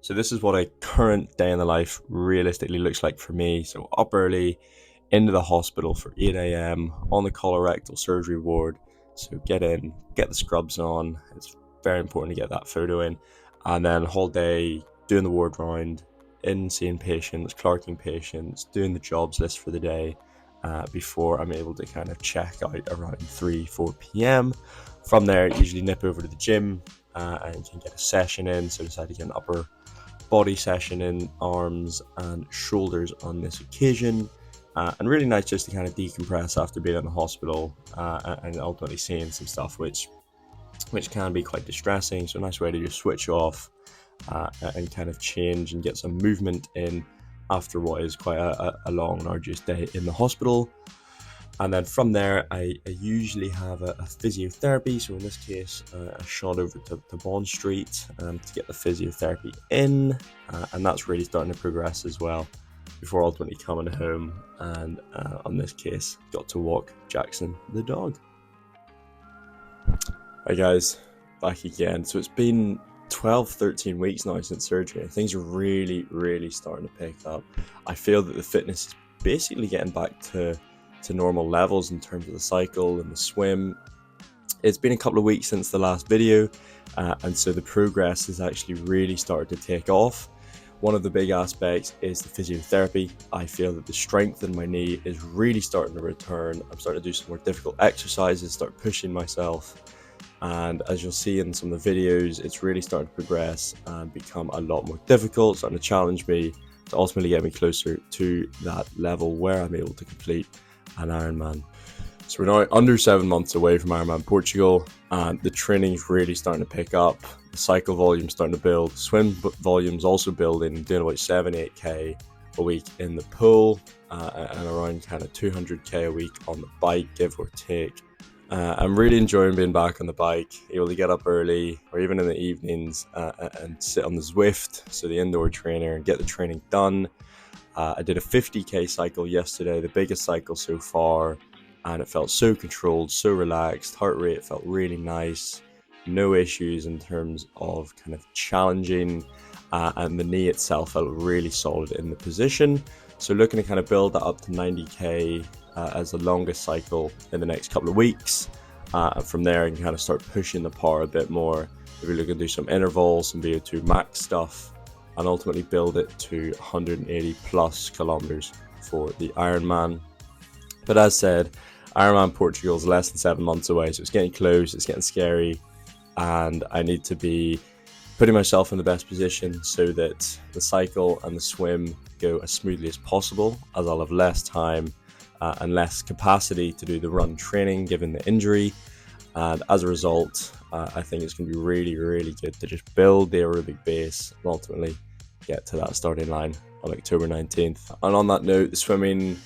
So this is what a current day in the life realistically looks like for me. So up early, into the hospital for 8 a.m. on the colorectal surgery ward. So get in, get the scrubs on. It's very important to get that photo in. And then whole day doing the ward round, in seeing patients, clerking patients, doing the jobs list for the day before I'm able to kind of check out around 3, 4 p.m. From there, usually nip over to the gym and can get a session in. So decide to get an upper body session in, arms and shoulders on this occasion. And really nice just to kind of decompress after being in the hospital and ultimately seeing some stuff which can be quite distressing. So a nice way to just switch off and kind of change and get some movement in after what is quite a long and arduous day in the hospital. And then from there, I usually have a physiotherapy. So in this case, a shot over to Bond Street to get the physiotherapy in. And that's really starting to progress as well before ultimately coming home. And on this case, got to walk Jackson the dog. Hi guys, back again. So it's been 12, 13 weeks now since surgery, and things are really starting to pick up. I feel that the fitness is basically getting back to normal levels in terms of the cycle and the swim. It's been a couple of weeks since the last video, and so the progress has actually really started to take off. One of the big aspects is the physiotherapy. I feel that the strength in my knee is really starting to return. I'm starting to do some more difficult exercises, start pushing myself. And as you'll see in some of the videos, it's really starting to progress and become a lot more difficult, starting to challenge me to ultimately get me closer to that level where I'm able to complete an Ironman. So we're now under 7 months away from Ironman Portugal, and the training's really starting to pick up. The cycle volume's starting to build, swim volume's also building, doing about 7-8k a week in the pool, and around kind of 200k a week on the bike, give or take. I'm really enjoying being back on the bike, able to get up early or even in the evenings and sit on the Zwift, so the indoor trainer, and get the training done. I did a 50k cycle yesterday, the biggest cycle so far, and it felt so controlled, so relaxed. Heart rate felt really nice, no issues in terms of kind of challenging, and the knee itself felt really solid in the position. So looking to kind of build that up to 90k as the longest cycle in the next couple of weeks. And from there, I can kind of start pushing the power a bit more. If we're looking to do some intervals, some VO2 max stuff, and ultimately build it to 180 plus kilometers for the Ironman. But as said, Ironman Portugal is less than 7 months away, so it's getting close, it's getting scary, and I need to be putting myself in the best position so that the cycle and the swim go as smoothly as possible, as I'll have less time and less capacity to do the run training given the injury. And as a result, I think it's going to be really good to just build the aerobic base and ultimately get to that starting line on October 19th. And on that note, the swimming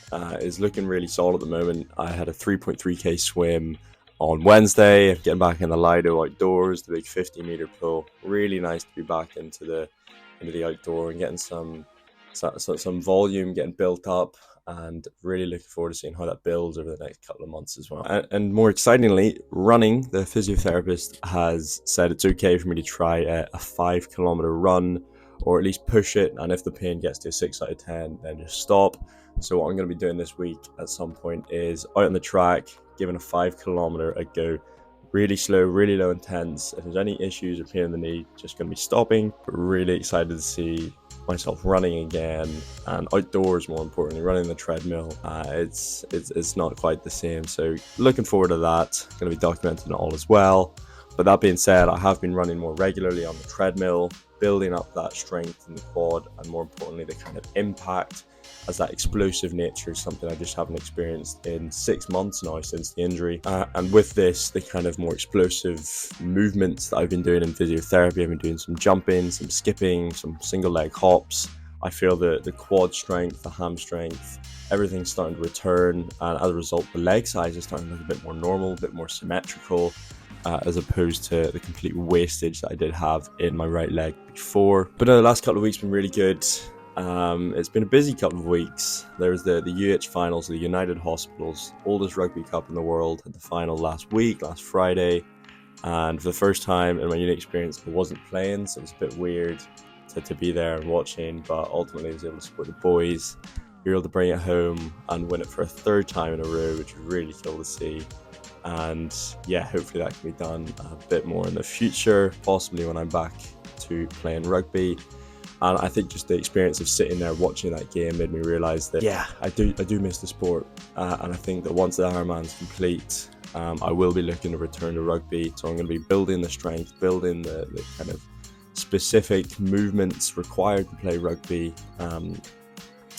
is looking really solid at the moment. I had a 3.3k swim on Wednesday, getting back in the Lido outdoors, the big 50-meter pool. Really nice to be back into the outdoor and getting some volume getting built up, and really looking forward to seeing how that builds over the next couple of months as well. And more excitingly, running, the physiotherapist has said it's okay for me to try a 5-kilometer run, or at least push it, and if the pain gets to a 6 out of 10, then just stop. So what I'm going to be doing this week at some point is out on the track, giving a 5-kilometer a go. Really slow, really low intense. If there's any issues or pain in the knee, just going to be stopping. But really excited to see myself running again, and outdoors, more importantly, running the treadmill. It's not quite the same, so looking forward to that. Going to be documenting it all as well. But that being said, I have been running more regularly on the treadmill, building up that strength in the quad, and more importantly, the kind of impact, as that explosive nature is something I just haven't experienced in 6 months now since the injury. And with this, the kind of more explosive movements that I've been doing in physiotherapy, I've been doing some jumping, some skipping, some single leg hops. I feel the quad strength, the ham strength, everything's starting to return. And as a result, the leg size is starting to look a bit more normal, a bit more symmetrical, as opposed to the complete wastage that I did have in my right leg before. But no, the last couple of weeks have been really good. It's been a busy couple of weeks. There was the UH finals of the United Hospitals, oldest rugby cup in the world, had the final last Friday, and for the first time in my uni experience I wasn't playing, so it was a bit weird. to be there and watching, but ultimately I was able to support the boys. We were able to bring it home and win it for a third time in a row, which was really cool to see. And yeah, hopefully that can be done a bit more in the future, possibly when I'm back to playing rugby. And I think just the experience of sitting there watching that game made me realise that, yeah, I do miss the sport. And I think that once the Ironman's complete, I will be looking to return to rugby. So I'm going to be building the strength, building the kind of specific movements required to play rugby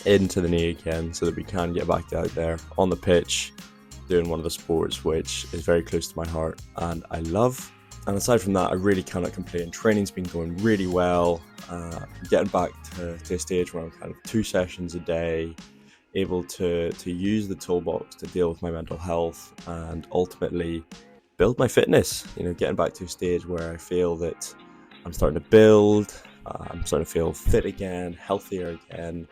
into the knee again, so that we can get back out there on the pitch doing one of the sports which is very close to my heart and I love. And aside from that, I really cannot complain. Training's been going really well. Getting back to a stage where I'm kind of 2 sessions a day, able to use the toolbox to deal with my mental health and ultimately build my fitness. Getting back to a stage where I feel that I'm starting to build, I'm starting to feel fit again, healthier again,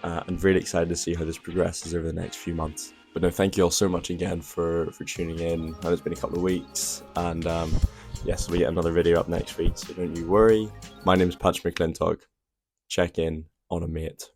and really excited to see how this progresses over the next few months. But no, thank you all so much again for tuning in. I know it's been a couple of weeks, and yes, we get another video up next week, so don't you worry. My name is Patrick McClintock. Check in on a mate.